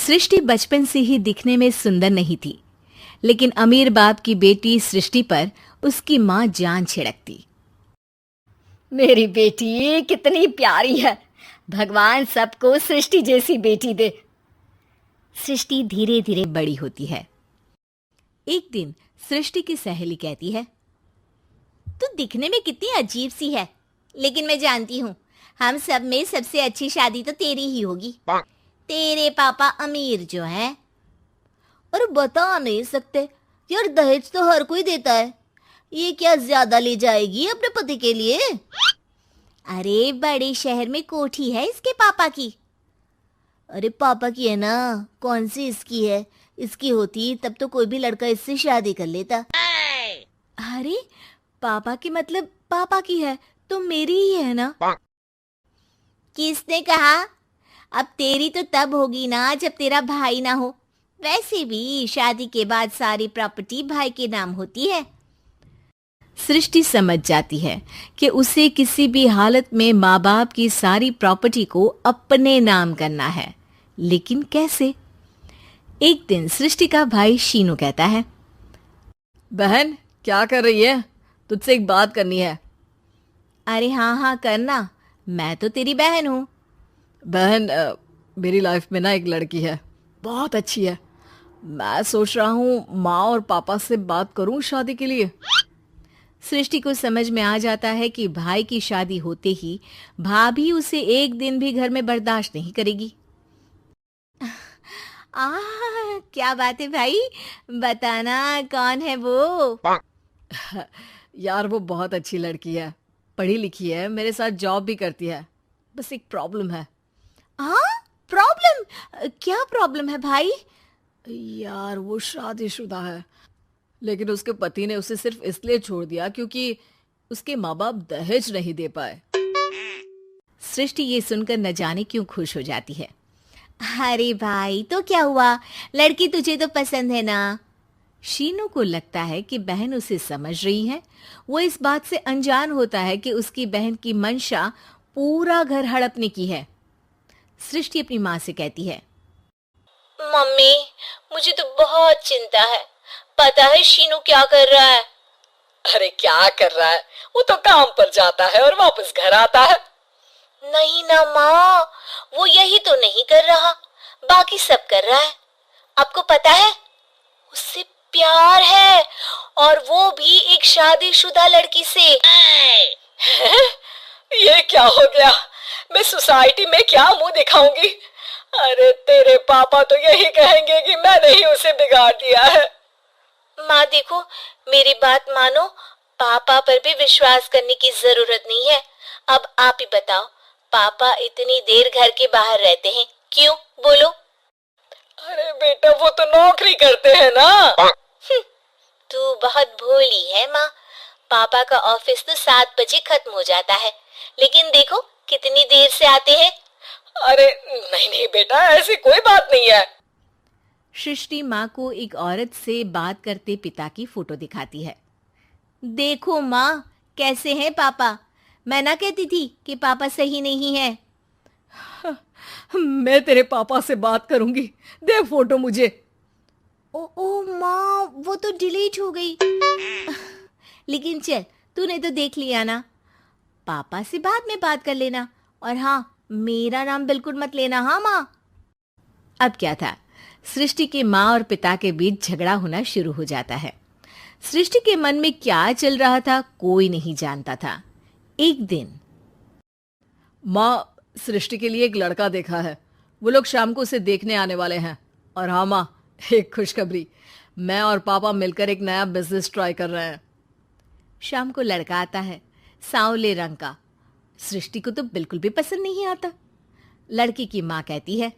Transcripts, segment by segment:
सृष्टि बचपन से ही दिखने में सुंदर नहीं थी, लेकिन अमीर बाप की बेटी सृष्टि पर उसकी माँ जान छिड़कती। मेरी बेटी कितनी प्यारी है, भगवान सबको सृष्टि जैसी बेटी दे। सृष्टि धीरे धीरे बड़ी होती है। एक दिन सृष्टि की सहेली कहती है, तू दिखने में कितनी अजीब सी है, लेकिन मैं जानती हूँ हम सब में सबसे अच्छी शादी तो तेरी ही होगी। तेरे पापा अमीर जो हैं। और बता नहीं सकते यार, दहेज तो हर कोई देता है, ये क्या ज्यादा ले जाएगी अपने पति के लिए? अरे बड़े शहर में कोठी है इसके पापा की। अरे पापा की है ना, कौन सी इसकी है? इसकी होती तब तो कोई भी लड़का इससे शादी कर लेता। अरे पापा की मतलब पापा की है तो मेरी ही है ना? किसने कहा? अब तेरी तो तब होगी ना जब तेरा भाई ना हो। वैसे भी शादी के बाद सारी प्रॉपर्टी भाई के नाम होती है। सृष्टि समझ जाती है कि उसे किसी भी हालत में माँ बाप की सारी प्रॉपर्टी को अपने नाम करना है, लेकिन कैसे? एक दिन सृष्टि का भाई शीनू कहता है, बहन क्या कर रही है? तुझसे एक बात करनी है। अरे हाँ करना, मैं तो तेरी बहन हूँ। बहन मेरी लाइफ में ना एक लड़की है, बहुत अच्छी है। मैं सोच रहा हूँ माँ और पापा से बात करूँ शादी के लिए। सृष्टि को समझ में आ जाता है कि भाई की शादी होते ही भाभी उसे एक दिन भी घर में बर्दाश्त नहीं करेगी। क्या बात है भाई, बताना कौन है वो? यार वो बहुत अच्छी लड़की है, पढ़ी लिखी है, मेरे साथ जॉब भी करती है। बस एक प्रॉब्लम है। प्रॉब्लम? क्या प्रॉब्लम है भाई? यार वो शादीशुदा है, लेकिन उसके पति ने उसे सिर्फ इसलिए छोड़ दिया क्योंकि उसके माँ बाप दहेज नहीं दे पाए। सृष्टि ये सुनकर न जाने क्यों खुश हो जाती है। अरे भाई तो क्या हुआ, लड़की तुझे तो पसंद है ना? शीनू को लगता है कि बहन उसे समझ रही है। वो इस बात से अनजान होता है कि उसकी बहन की मंशा पूरा घर हड़पने की है। सृष्टि अपनी माँ से कहती है, मम्मी मुझे तो बहुत चिंता है। पता है शीनू क्या कर रहा है? अरे क्या कर रहा है? वो तो काम पर जाता है और वापस घर आता है। नहीं ना माँ, वो यही तो नहीं कर रहा, बाकी सब कर रहा है। आपको पता है उससे प्यार है, और वो भी एक शादीशुदा लड़की से। ये क्या हो गया? मैं सोसाइटी में क्या मुंह दिखाऊंगी? अरे तेरे पापा तो यही कहेंगे कि मैंने ही उसे बिगाड़ दिया है। माँ देखो, मेरी बात मानो, पापा पर भी विश्वास करने की जरूरत नहीं है। अब आप ही बताओ, पापा इतनी देर घर के बाहर रहते हैं क्यों? बोलो। अरे बेटा वो तो नौकरी करते हैं ना। तू बहुत भोली है माँ। पापा का ऑफिस तो 7 बजे खत्म हो जाता है, लेकिन देखो कितनी देर से आते हैं। अरे नहीं बेटा, ऐसी कोई बात नहीं है। सृष्टि माँ को एक औरत से बात करते पिता की फोटो दिखाती है। देखो माँ कैसे हैं पापा, मैं ना कहती थी कि पापा सही नहीं है। मैं तेरे पापा से बात करूंगी, दे फोटो मुझे। ओ माँ, वो तो डिलीट हो गई। लेकिन चल, तूने तो देख लिया ना, पापा से बाद में बात कर लेना। और हाँ, मेरा नाम बिल्कुल मत लेना। हाँ माँ। अब क्या था, सृष्टि के माँ और पिता के बीच झगड़ा होना शुरू हो जाता है। सृष्टि के मन में क्या चल रहा था कोई नहीं जानता था। एक दिन, माँ सृष्टि के लिए एक लड़का देखा है, वो लोग शाम को उसे देखने आने वाले हैं। और हाँ माँ, एक खुशखबरी, मैं और पापा मिलकर एक नया बिजनेस ट्राई कर रहे हैं। शाम को लड़का आता है, सांवले रंग का। सृष्टि को तो बिल्कुल भी पसंद नहीं आता। लड़की की माँ कहती है,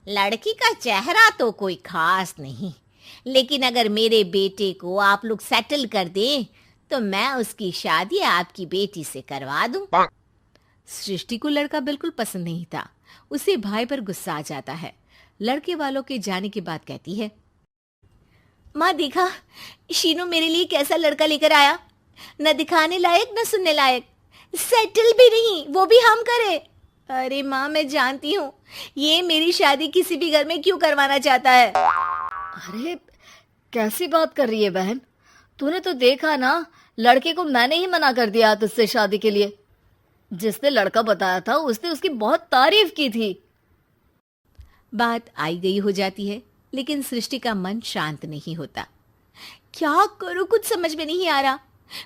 लड़की का चेहरा तो कोई खास नहीं, लेकिन अगर मेरे बेटे को आप लोग सेटल कर दें तो मैं उसकी शादी आपकी बेटी से करवा दूं। सृष्टि को लड़का बिल्कुल पसंद नहीं था। उसे भाई पर गुस्सा आ जाता है। लड़के वालों के जाने के बाद कहती है, माँ देखा शीनू मेरे लिए कैसा लड़का लेकर आया, न दिखाने लायक न सुनने लायक, सेटल भी नहीं, वो भी हम करे। अरे माँ, मैं जानती हूँ ये मेरी शादी किसी भी घर में क्यों करवाना चाहता है। अरे कैसी बात कर रही है बहन? तूने तो देखा ना, लड़के को मैंने ही मना कर दिया तुझसे शादी के लिए। जिसने लड़का बताया था उसने उसकी बहुत तारीफ की थी। बात आई गई हो जाती है, लेकिन सृष्टि का मन शांत नहीं होता। क्या करूं, कुछ समझ में नहीं आ रहा।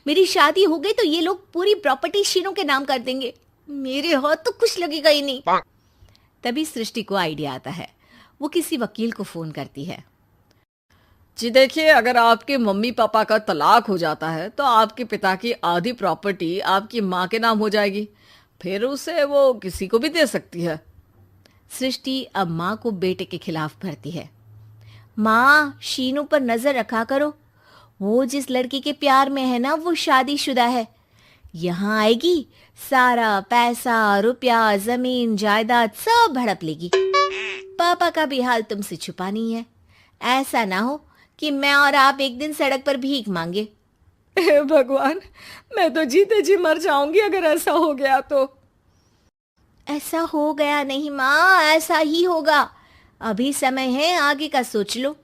मेरी शादी हो गई तो ये लोग पूरी प्रॉपर्टी शीनू के नाम कर देंगे, मेरे हाथ तो कुछ लगेगा ही नहीं। तभी सृष्टि को आइडिया आता है। वो किसी वकील को फोन करती है। जी देखिए, अगर आपके मम्मी पापा का तलाक हो जाता है तो आपके पिता की आधी प्रॉपर्टी आपकी माँ के नाम हो जाएगी, फिर उसे वो किसी को भी दे सकती है। सृष्टि अब माँ को बेटे के खिलाफ भरती है। माँ, शीनू पर नजर रखा करो, वो जिस लड़की के प्यार में है ना वो शादीशुदा है। यहाँ आएगी, सारा पैसा, रुपया, जमीन, जायदाद सब हड़प लेगी। पापा का भी हाल तुमसे छुपा नहीं है। ऐसा ना हो कि मैं और आप एक दिन सड़क पर भीख मांगे। हे भगवान, मैं तो जीते जी मर जाऊंगी अगर ऐसा हो गया तो। ऐसा हो गया नहीं माँ, ऐसा ही होगा। अभी समय है, आगे का सोच लो।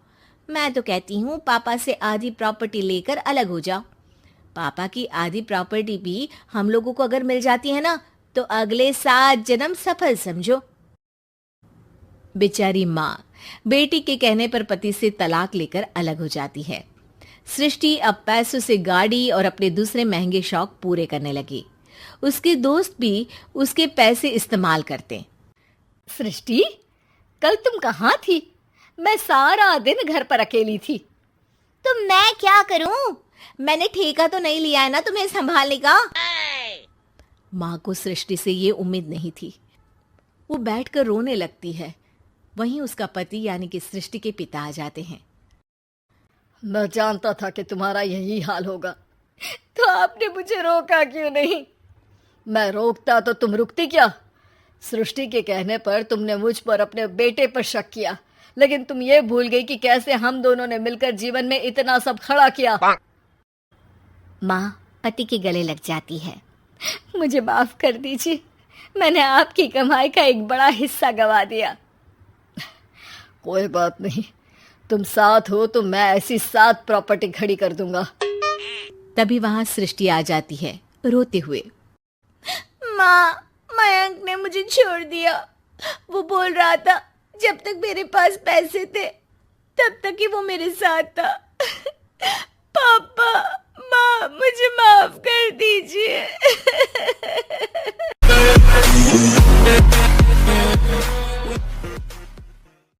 मैं तो कहती हूँ पापा से आधी प्रॉपर्टी लेकर अलग हो जाओ। पापा की आधी प्रॉपर्टी भी हम लोगों को अगर मिल जाती है ना तो अगले 7 जन्म सफल समझो। बेचारी माँ बेटी के कहने पर पति से तलाक लेकर अलग हो जाती है। सृष्टि अब पैसों से गाड़ी और अपने दूसरे महंगे शौक पूरे करने लगी। उसके दोस्त भी उसके पैसे इस्तेमाल करते। सृष्टि, कल तुम कहाँ थी? मैं सारा दिन घर पर अकेली थी। तो मैं क्या करूं? मैंने ठेका तो नहीं लिया है ना तुम्हें संभालने का। माँ को सृष्टि से ये उम्मीद नहीं थी। वो बैठकर रोने लगती है। वहीं उसका पति यानी कि सृष्टि के पिता आ जाते हैं। मैं जानता था कि तुम्हारा यही हाल होगा, तो आपने मुझे रोका क्यों नहीं? मैं रोकता तो तुम रुकती क्या? सृष्टि के कहने पर तुमने मुझ पर अपने बेटे पर शक किया, लेकिन तुम ये भूल गई कि कैसे हम दोनों ने मिलकर जीवन में इतना सब खड़ा किया। माँ पति के गले लग जाती है। मुझे माफ कर दीजिए, मैंने आपकी कमाई का एक बड़ा हिस्सा गवा दिया। कोई बात नहीं, तुम साथ हो तो मैं ऐसी 7 प्रॉपर्टी खड़ी कर दूंगा। तभी वहां सृष्टि आ जाती है रोते हुए। माँ, मयंक ने मुझे छोड़ दिया। वो बोल रहा था जब तक मेरे पास पैसे थे तब तक ही वो मेरे साथ था। पापा, माँ, मुझे माफ कर दीजिए।